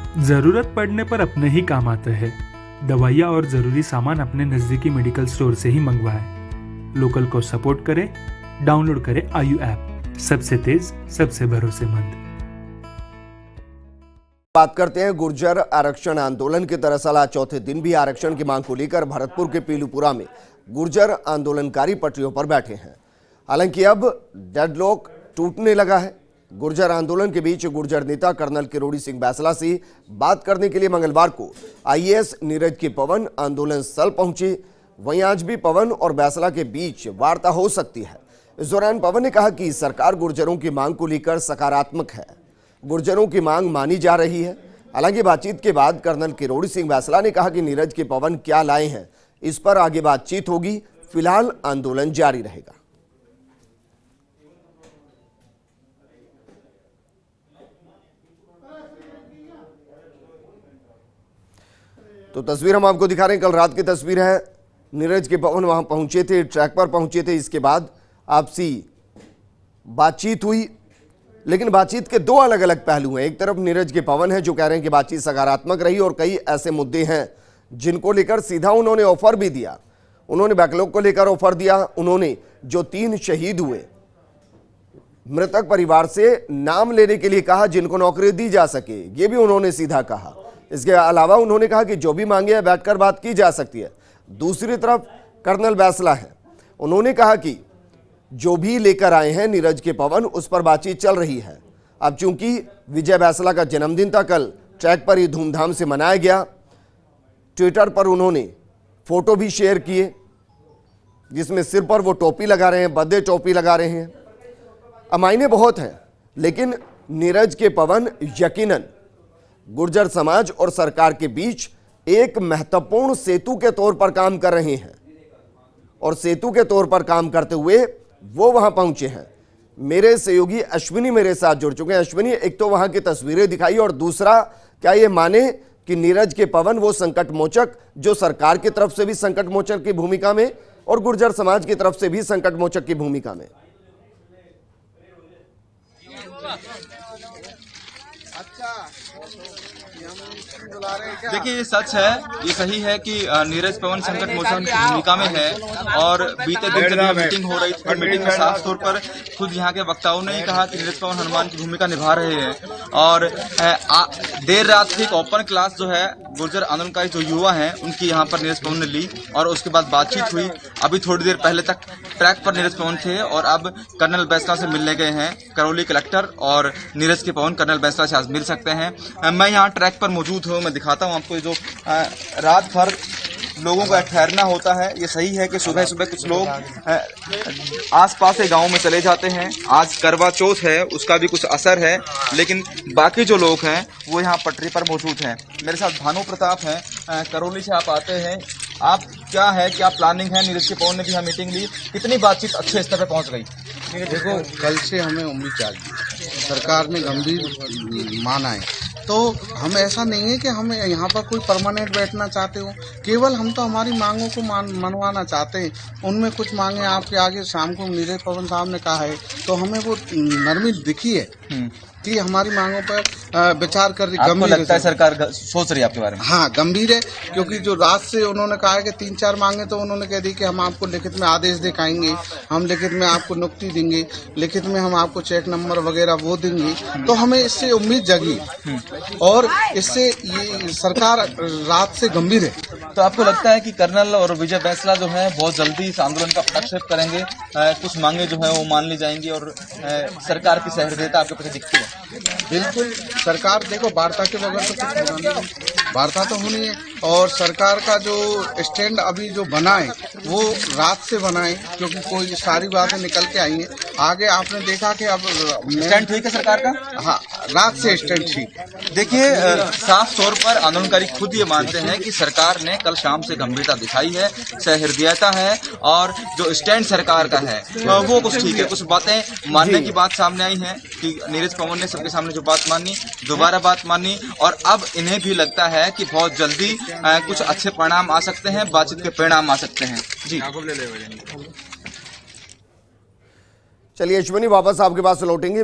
जरूरत पड़ने पर अपने ही काम आते हैं। दवाइयाँ और जरूरी सामान अपने नजदीकी मेडिकल स्टोर से ही मंगवाएं। लोकल को सपोर्ट करें। डाउनलोड करें आयु ऐप, सबसे तेज सबसे भरोसेमंद। बात करते हैं गुर्जर आरक्षण आंदोलन के। दरअसल आज चौथे दिन भी आरक्षण की मांग को लेकर भरतपुर के पीलूपुरा में गुर्जर आंदोलनकारी पटरियों पर बैठे हैं। हालांकि अब डेडलॉक टूटने लगा है। गुर्जर आंदोलन के बीच गुर्जर नेता कर्नल किरोड़ी सिंह बैंसला से बात करने के लिए मंगलवार को आईएएस नीरज के पवन आंदोलन स्थल पहुंचे। वहीं आज भी पवन और बैंसला के बीच वार्ता हो सकती है। इस दौरान पवन ने कहा कि सरकार गुर्जरों की मांग को लेकर सकारात्मक है। गुर्जरों की मांग मानी जा रही है। हालांकि बातचीत के बाद कर्नल किरोड़ी सिंह बैंसला ने कहा कि नीरज के पवन क्या लाए हैं, इस पर आगे बातचीत होगी। फिलहाल आंदोलन जारी रहेगा। तो तस्वीर हम आपको दिखा रहे हैं, कल रात की तस्वीर है। नीरज के पवन वहां पहुंचे थे, ट्रैक पर पहुंचे थे। इसके बाद आपसी बातचीत हुई, लेकिन बातचीत के दो अलग अलग पहलू हैं। एक तरफ नीरज के पवन है जो कह रहे हैं कि बातचीत सकारात्मक रही और कई ऐसे मुद्दे हैं जिनको लेकर सीधा उन्होंने ऑफर भी दिया। उन्होंने बैकलॉग को लेकर ऑफर दिया। उन्होंने जो 3 शहीद हुए मृतक परिवार से नाम लेने के लिए कहा जिनको नौकरी दी जा सके, ये भी उन्होंने सीधा कहा। इसके अलावा उन्होंने कहा कि जो भी मांगे है बैठकर बात की जा सकती है। दूसरी तरफ कर्नल बैंसला है, उन्होंने कहा कि जो भी लेकर आए हैं नीरज के पवन, उस पर बातचीत चल रही है। अब चूंकि विजय बैंसला का जन्मदिन था, कल ट्रैक पर ही धूमधाम से मनाया गया। ट्विटर पर उन्होंने फोटो भी शेयर किए जिसमें सिर पर वो टोपी लगा रहे हैं, बर्थडे टोपी लगा रहे हैं। मायने बहुत है, लेकिन नीरज के पवन यकीनन गुर्जर समाज और सरकार के बीच एक महत्वपूर्ण सेतु के तौर पर काम कर रहे हैं और सेतु के तौर पर काम करते हुए वो वहां पहुंचे हैं। मेरे सहयोगी अश्विनी मेरे साथ जुड़ चुके हैं। अश्विनी, एक तो वहां की तस्वीरें दिखाई और दूसरा, क्या ये माने कि नीरज के पवन वो संकट मोचक जो सरकार की तरफ से भी संकट मोचक की भूमिका में और गुर्जर समाज की तरफ से भी संकट मोचक की भूमिका में? देखिए, ये सच है, ये सही है कि नीरज पवन संकट मोचन की भूमिका में है। और बीते दिन जब मीटिंग हो रही थी, मीटिंग में साफ तौर पर खुद यहाँ के वक्ताओं ने ही कहा कि नीरज पवन हनुमान की भूमिका निभा रहे हैं। और देर रात की एक ओपन क्लास जो है गुर्जर आंदोलनकारी जो युवा हैं उनकी यहाँ पर नीरज पवन ने ली और उसके बाद बातचीत हुई। अभी थोड़ी देर पहले तक ट्रैक पर नीरज पवन थे और अब कर्नल बैंसला से मिलने गए हैं। करौली कलेक्टर और नीरज के पवन कर्नल बैंसला से आज मिल सकते हैं। मैं यहाँ ट्रैक पर मौजूद हूँ, मैं दिखाता हूँ आपको। जो रात भर लोगों का ठहरना होता है, ये सही है कि सुबह सुबह कुछ लोग आसपास के गांव में चले जाते हैं। आज करवा चौथ है, उसका भी कुछ असर है, लेकिन बाकी जो लोग हैं वो यहाँ पटरी पर मौजूद हैं। मेरे साथ भानु प्रताप हैं, करौली से आप आते हैं। आप क्या है, क्या प्लानिंग है? नीरज के पवन ने भी यहाँ मीटिंग ली, कितनी बातचीत अच्छे स्तर पर पहुँच गई? देखो, कल से हमें उम्मीद जागी, सरकार ने गंभीर माना है। तो हम ऐसा नहीं है कि हम यहाँ पर कोई परमानेंट बैठना चाहते हो, केवल हम तो हमारी मांगों को मनवाना चाहते हैं। उनमें कुछ मांगे आपके आगे शाम को नीरज पवन साहब ने कहा है, तो हमें वो नरमी दिखी है कि हमारी मांगों पर विचार कर रही। गंभीर लगता है सरकार सोच रही है आपके बारे में? हाँ, गंभीर है, क्योंकि जो रात से उन्होंने कहा है कि 3-4 मांगे, तो उन्होंने कह दी कि हम आपको लिखित में आदेश दिखाएंगे, हम लिखित में आपको नुक्ति देंगे, लिखित में हम आपको चेक नंबर वगैरह वो देंगे। तो हमें इससे उम्मीद जगी और इससे ये सरकार रात से गंभीर है। तो आपको लगता है कि कर्नल और विजय बैंसला जो है बहुत जल्दी इस आंदोलन का हस्तक्षेप करेंगे, कुछ मांगे जो है वो मान ली जाएंगी और सरकार की सहृदयता आपके पीछे दिखती है? बिल्कुल, सरकार देखो, वार्ता के बगैर तो कुछ होना नहीं, वार्ता तो होनी है। और सरकार का जो स्टैंड अभी जो बना है वो रात से बना है, क्योंकि कोई सारी बातें निकल के आई हैं। आगे आपने देखा कि अब स्टैंड ठीक है सरकार का? हाँ, रात से स्टैंड ठीक। देखिए, साफ तौर पर आंदोलनकारी खुद ये मानते हैं कि सरकार ने कल शाम से गंभीरता दिखाई है, सहृदयता है और जो स्टैंड सरकार का है वो कुछ ठीक है। कुछ बातें मानने की बात सामने आई है कि नीरज पवन ने सबके सामने जो बात मानी, दोबारा बात मानी और अब इन्हें भी लगता है कि बहुत जल्दी कुछ अच्छे परिणाम आ सकते हैं, बातचीत के परिणाम आ सकते हैं। जी, चलिए अश्विनी, वापस आपके पास लौटेंगे।